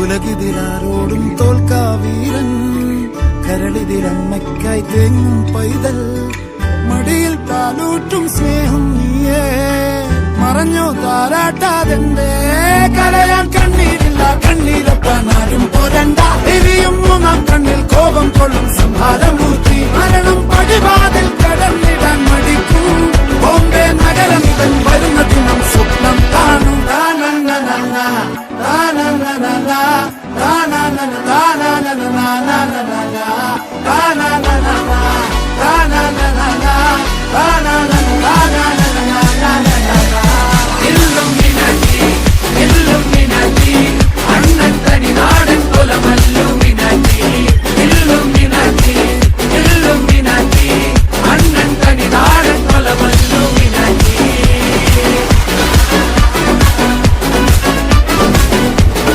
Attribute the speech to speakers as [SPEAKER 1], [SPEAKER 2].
[SPEAKER 1] ഉലകിതിലാരോടും തോൽക്കാ വീരൻ, കരളിതിലമ്മയ്ക്കായി തേങ്ങും പൈതൽ, മടിയിൽ പാലൂറ്റും സ്നേഹം നീയേ, മറഞ്ഞോ താരാട്ടാതെന്റെ കരയാൻ കണ്ണീരില്ല, കണ്ണീരപ്പാൻ ആരും പോരണ്ട, എരിയും മൂന്നാം കണ്ണിൽ കോപം കൊള്ളും സംഹാരമൂർത്തി, മരണം പടിവാതിൽ കടന്നിടാൻ മടിക്കും, ബോംബെ നഗരം ഇവൻ വരുന്ന ദിനം സ്വപ്നം കാണും. Na na na na na